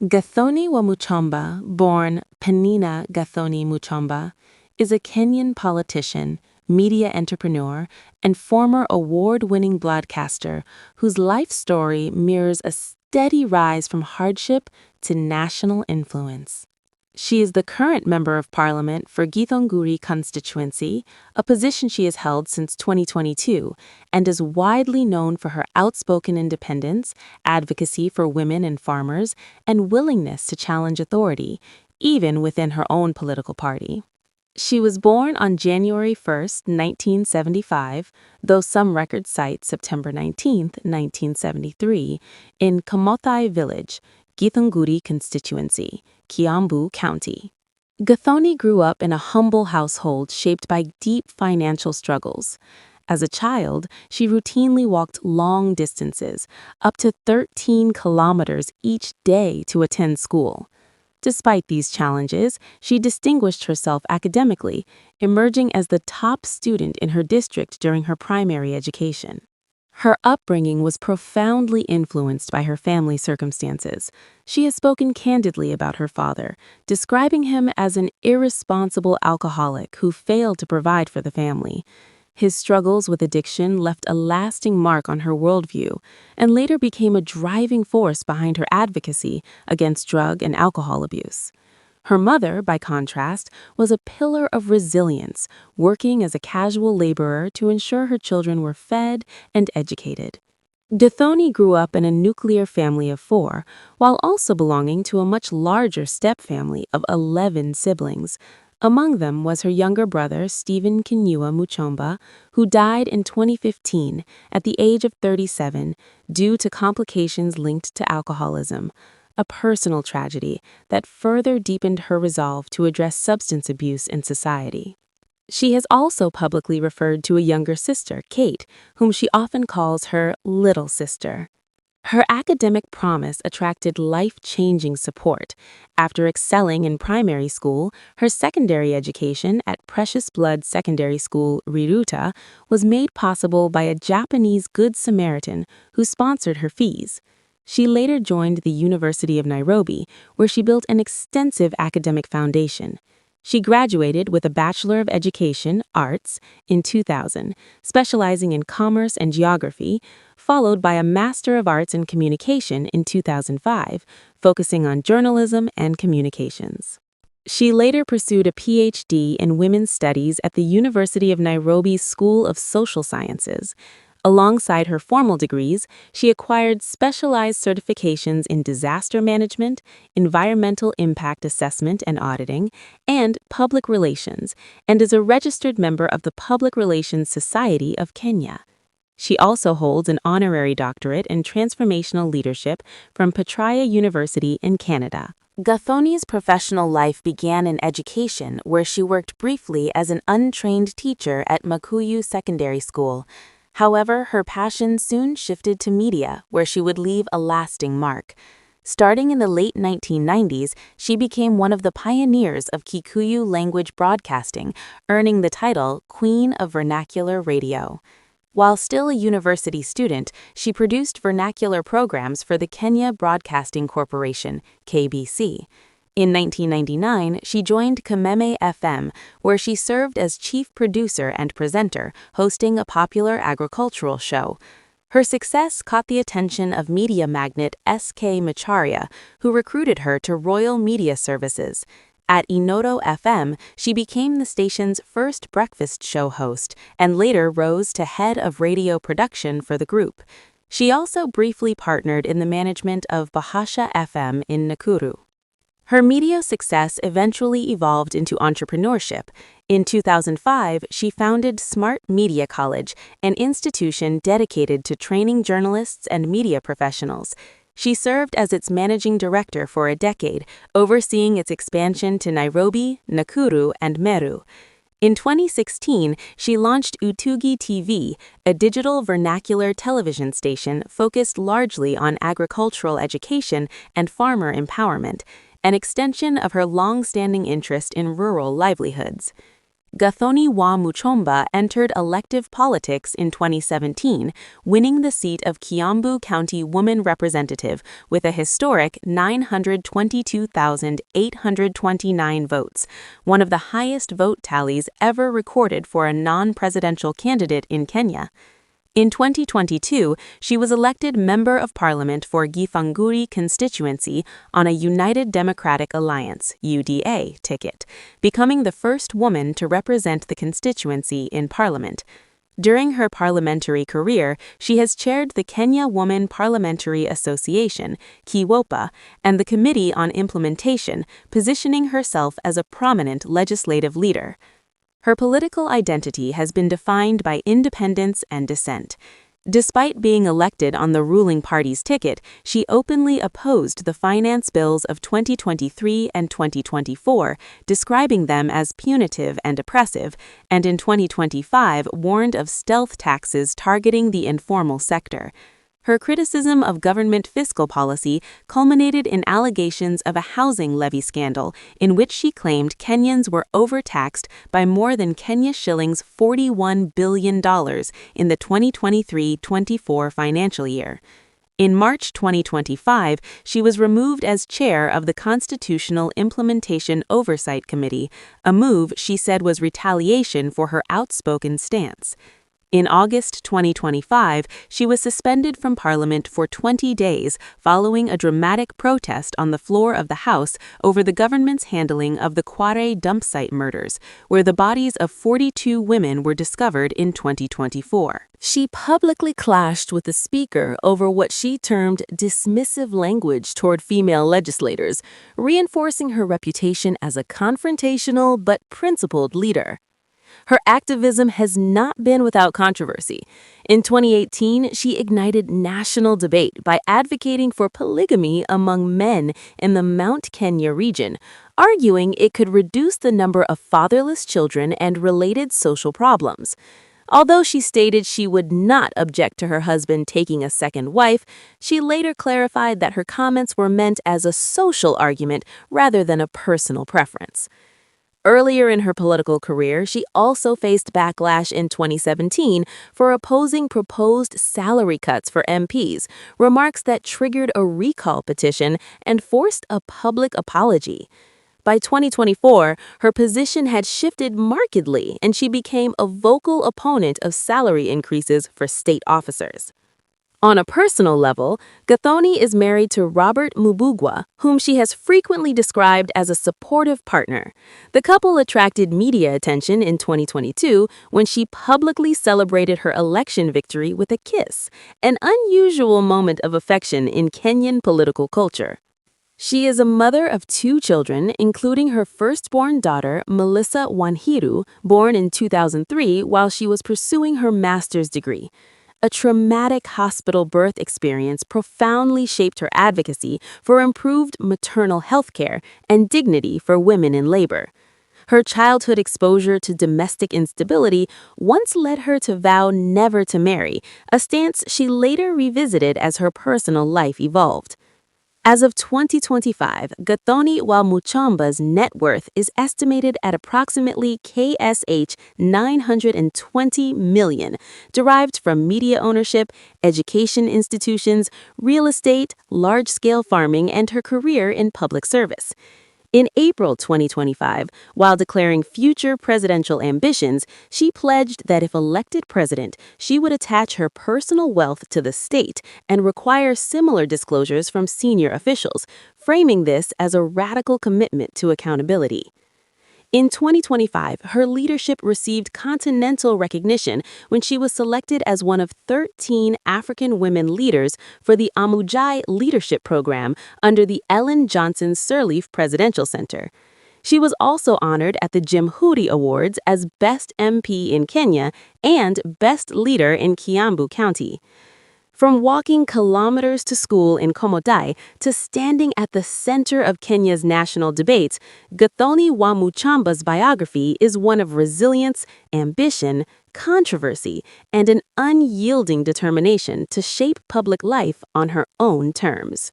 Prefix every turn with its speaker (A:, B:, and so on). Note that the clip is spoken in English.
A: Gathoni Wa Muchomba, born Penina Gathoni Muchomba, is a Kenyan politician, media entrepreneur, and former award-winning broadcaster whose life story mirrors a steady rise from hardship to national influence. She is the current Member of Parliament for Githunguri constituency, a position she has held since 2022, and is widely known for her outspoken independence, advocacy for women and farmers, and willingness to challenge authority, even within her own political party. She was born on January 1, 1975, though some records cite September 19, 1973, in Kamothai Village, Githunguri constituency, Kiambu County. Gathoni grew up in a humble household shaped by deep financial struggles. As a child, she routinely walked long distances, up to 13 kilometers each day to attend school. Despite these challenges, she distinguished herself academically, emerging as the top student in her district during her primary education. Her upbringing was profoundly influenced by her family circumstances. She has spoken candidly about her father, describing him as an irresponsible alcoholic who failed to provide for the family. His struggles with addiction left a lasting mark on her worldview and later became a driving force behind her advocacy against drug and alcohol abuse. Her mother, by contrast, was a pillar of resilience, working as a casual laborer to ensure her children were fed and educated. Gathoni grew up in a nuclear family of 4, while also belonging to a much larger step-family of 11 siblings. Among them was her younger brother, Stephen Kinyua Muchomba, who died in 2015 at the age of 37 due to complications linked to alcoholism, a personal tragedy that further deepened her resolve to address substance abuse in society. She has also publicly referred to a younger sister, Kate, whom she often calls her little sister. Her academic promise attracted life-changing support. After excelling in primary school, her secondary education at Precious Blood Secondary School, Riruta, was made possible by a Japanese Good Samaritan who sponsored her fees. She later joined the University of Nairobi, where she built an extensive academic foundation. She graduated with a Bachelor of Education, Arts, in 2000, specializing in commerce and geography, followed by a Master of Arts in Communication in 2005, focusing on journalism and communications. She later pursued a PhD in Women's Studies at the University of Nairobi's School of Social Sciences. Alongside her formal degrees, she acquired specialized certifications in disaster management, environmental impact assessment and auditing, and public relations, and is a registered member of the Public Relations Society of Kenya. She also holds an honorary doctorate in transformational leadership from Petraea University in Canada. Gathoni's professional life began in education, where she worked briefly as an untrained teacher at Makuyu Secondary School. However, her passion soon shifted to media, where she would leave a lasting mark. Starting in the late 1990s, she became one of the pioneers of Kikuyu language broadcasting, earning the title Queen of Vernacular Radio. While still a university student, she produced vernacular programs for the Kenya Broadcasting Corporation, KBC. In 1999, she joined Kameme FM, where she served as chief producer and presenter, hosting a popular agricultural show. Her success caught the attention of media magnate S.K. Macharia, who recruited her to Royal Media Services. At Inoto FM, she became the station's first breakfast show host and later rose to head of radio production for the group. She also briefly partnered in the management of Bahasha FM in Nakuru. Her media success eventually evolved into entrepreneurship. In 2005, she founded Smart Media College, an institution dedicated to training journalists and media professionals. She served as its managing director for a decade, overseeing its expansion to Nairobi, Nakuru, and Meru. In 2016, she launched Utugi TV, a digital vernacular television station focused largely on agricultural education and farmer empowerment, an extension of her long-standing interest in rural livelihoods. Gathoni Wa Muchomba entered elective politics in 2017, winning the seat of Kiambu County Woman Representative with a historic 922,829 votes, one of the highest vote tallies ever recorded for a non-presidential candidate in Kenya. In 2022, she was elected Member of Parliament for Githunguri constituency on a United Democratic Alliance (UDA) ticket, becoming the first woman to represent the constituency in Parliament. During her parliamentary career, she has chaired the Kenya Woman Parliamentary Association (KIWOPA) and the Committee on Implementation, positioning herself as a prominent legislative leader. Her political identity has been defined by independence and dissent. Despite being elected on the ruling party's ticket, she openly opposed the finance bills of 2023 and 2024, describing them as punitive and oppressive, and in 2025 warned of stealth taxes targeting the informal sector. Her criticism of government fiscal policy culminated in allegations of a housing levy scandal in which she claimed Kenyans were overtaxed by more than Kenya shillings $41 billion in the 2023-24 financial year. In March 2025, she was removed as chair of the Constitutional Implementation Oversight Committee, a move she said was retaliation for her outspoken stance. In August 2025, she was suspended from Parliament for 20 days following a dramatic protest on the floor of the House over the government's handling of the Kware dump site murders, where the bodies of 42 women were discovered in 2024. She publicly clashed with the Speaker over what she termed dismissive language toward female legislators, reinforcing her reputation as a confrontational but principled leader. Her activism has not been without controversy. In 2018, she ignited national debate by advocating for polygamy among men in the Mount Kenya region, arguing it could reduce the number of fatherless children and related social problems. Although she stated she would not object to her husband taking a second wife, she later clarified that her comments were meant as a social argument rather than a personal preference. Earlier in her political career, she also faced backlash in 2017 for opposing proposed salary cuts for MPs, remarks that triggered a recall petition and forced a public apology. By 2024, her position had shifted markedly, and she became a vocal opponent of salary increases for state officers. On a personal level, Gathoni is married to Robert Mubugwa, whom she has frequently described as a supportive partner. The couple attracted media attention in 2022 when she publicly celebrated her election victory with a kiss, an unusual moment of affection in Kenyan political culture. She is a mother of 2 children, including her firstborn daughter, Melissa Wanjiru, born in 2003 while she was pursuing her master's degree. A traumatic hospital birth experience profoundly shaped her advocacy for improved maternal health care and dignity for women in labor. Her childhood exposure to domestic instability once led her to vow never to marry, a stance she later revisited as her personal life evolved. As of 2025, Gathoni Wa Muchomba's net worth is estimated at approximately KSH 920 million, derived from media ownership, education institutions, real estate, large-scale farming, and her career in public service. In April 2025, while declaring future presidential ambitions, she pledged that if elected president, she would attach her personal wealth to the state and require similar disclosures from senior officials, framing this as a radical commitment to accountability. In 2025, her leadership received continental recognition when she was selected as one of 13 African women leaders for the Amujai Leadership Program under the Ellen Johnson Sirleaf Presidential Center. She was also honored at the Jamhuri Awards as Best MP in Kenya and Best Leader in Kiambu County. From walking kilometers to school in Komodai to standing at the center of Kenya's national debates, Gathoni Wa Muchomba's biography is one of resilience, ambition, controversy, and an unyielding determination to shape public life on her own terms.